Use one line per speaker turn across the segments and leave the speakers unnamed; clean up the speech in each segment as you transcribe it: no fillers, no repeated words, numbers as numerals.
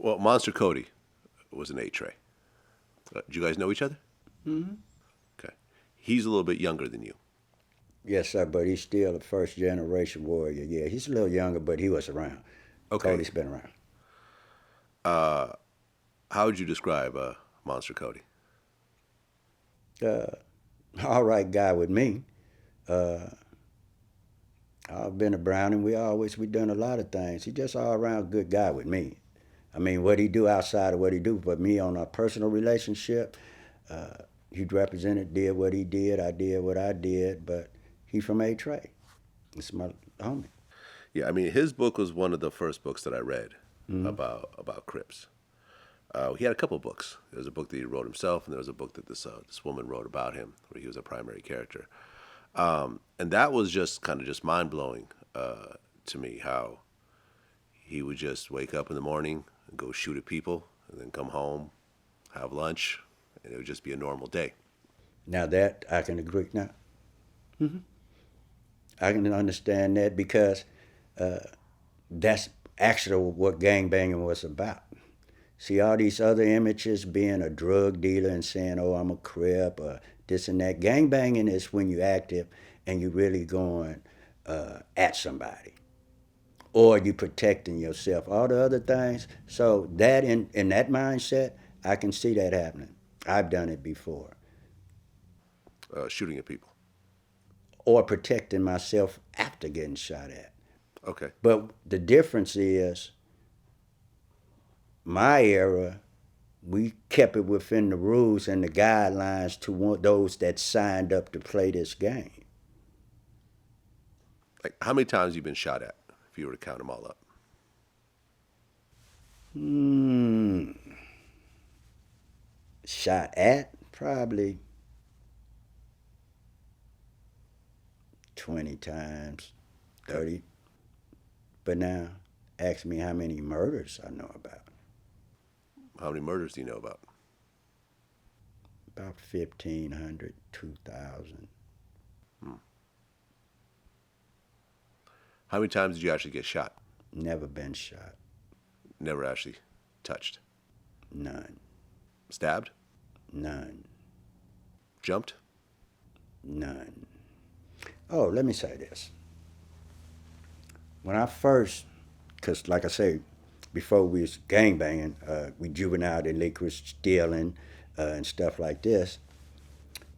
Well, Monster Kody was an 8 tray. Did you guys know each other?
Hmm.
Okay. He's a little bit younger than you.
Yes, sir, but he's still a first generation warrior. Yeah, he's a little younger, but he was around.
Okay.
Cody's been around.
Uh, how would you describe Monster Kody?
Uh, all right guy with me. Uh, I've been around him. We done a lot of things. He just all around good guy with me. I mean, what he do outside of what he do, but me on a personal relationship, uh, he represented, did what he did. I did what I did, but he from A Trey. It's my homie.
Yeah, I mean, his book was one of the first books that I read
Mm-hmm.
about Crips. He had a couple books. There was a book that he wrote himself, and there was a book that this woman wrote about him, where he was a primary character. And that was just kind of just mind blowing to me. How he would just wake up in the morning and go shoot at people, and then come home, have lunch, and it would just be a normal day.
Now that I can agree. Now I can understand that because uh, that's actually what gangbanging was about. See all these other images, being a drug dealer and saying, "Oh, I'm a crip," or this and that. Gangbanging is when you active and you really going at somebody, or you protecting yourself. All the other things. So that in that mindset, I can see that happening. I've done it before,
Shooting at people.
or protecting myself after getting shot at.
Okay.
But the difference is, my era, we kept it within the rules and the guidelines to want those that signed up to play this game.
Like, how many times you been shot at, if you were to count them all up?
Hmm. Shot at probably 20 times,
Okay.
30. But now, ask me how many murders I know about.
How many murders do you know about?
About 1,500, 2,000.
Hmm. How many times did you actually get shot?
Never been shot.
Never actually touched.
None.
Stabbed?
None.
Jumped?
None. Oh, let me say this. When I first, because like I say, before we was gangbanging, we juvenile delinquents, stealing, and stuff like this.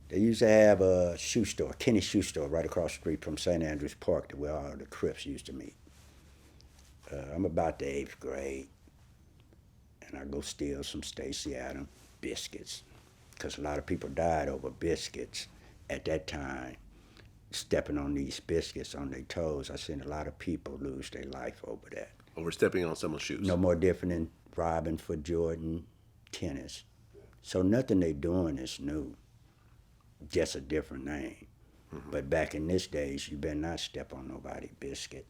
They used to have a shoe store, Kenny shoe store, right across the street from St. Andrews Park, where all the Crips used to meet. I'm about the 8th grade, and I go steal some Stacy Adams biscuits, because a lot of people died over biscuits at that time. Stepping on these biscuits on their toes, I seen a lot of people lose their life over that.
Overstepping on someone's shoes.
No more different than robbing for Jordan tennis. So nothing they doing is new, just a different name.
Mm-hmm.
But back in this days, you better not step on nobody biscuit.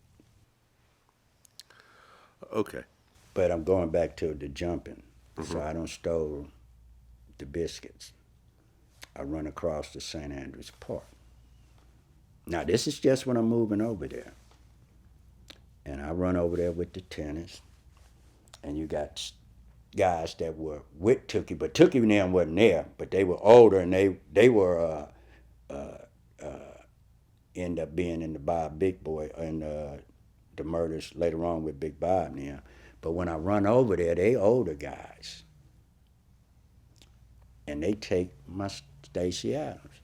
Okay.
But I'm going back to the jumping.
Mm-hmm.
So I don't stole the biscuits. I run across the St. Andrews Park. Now this is just when I'm moving over there. And I run over there with the tennis. And you got guys that were with Tookie, but Tookie and them wasn't there, but they were older, and they were end up being in the Bob Big Boy and the murders later on with Big Bob now. But when I run over there, they older guys, and they take my Stacy Adams,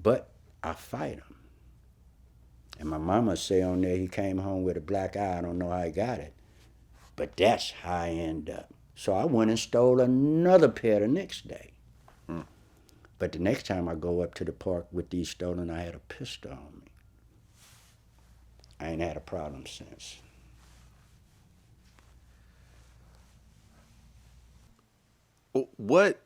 but I fight them. And my mama say on there he came home with a black eye. I don't know how he got it, but that's how I end up. So I went and stole another pair the next day.
Hmm.
But the next time I go up to the park with these stolen, I had a pistol on me. I ain't had a problem since.
What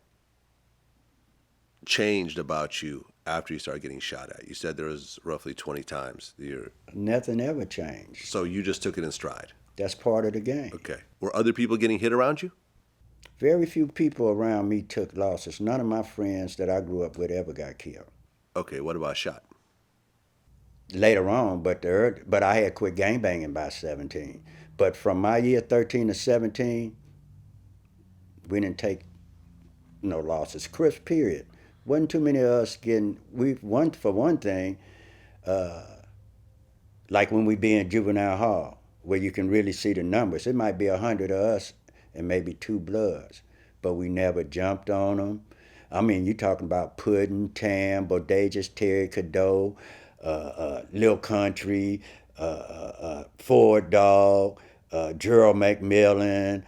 changed about you after you started getting shot at? You said there was roughly 20 times.
Nothing ever changed.
So you just took it in stride.
That's part of the game.
Okay. Were other people getting hit around you?
Very few people around me took losses. None of my friends that I grew up with ever got killed.
Okay. What about shot?
Later on, but I had quit gangbanging by 17. But from my year 13 to 17, We didn't take no losses. Crips, period. Wasn't too many of us getting. We one for one thing, like when we be in juvenile hall, where you can really see the numbers. It might be 100 of us and maybe two bloods, but we never jumped on them. I mean, you talking about Puddin', Tam, Bodacious, Terry Cadeau, Lil Country, Ford Dog, Gerald McMillan,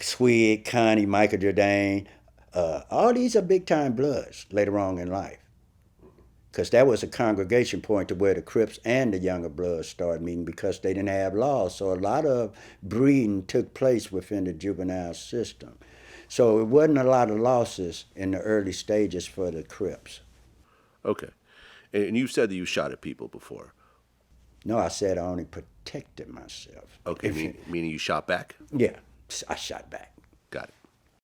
Swig, Connie, Michael Jordan. All these are big time bloods later on in life. Because that was a congregation point to where the Crips and the younger bloods started meeting because they didn't have laws. So a lot of breeding took place within the juvenile system. So it wasn't a lot of losses in the early stages for the Crips.
Okay. And you said that you shot at people before.
No, I said I only protected myself.
Okay,
If you,
meaning you shot back?
yeah, I shot back.
Got it.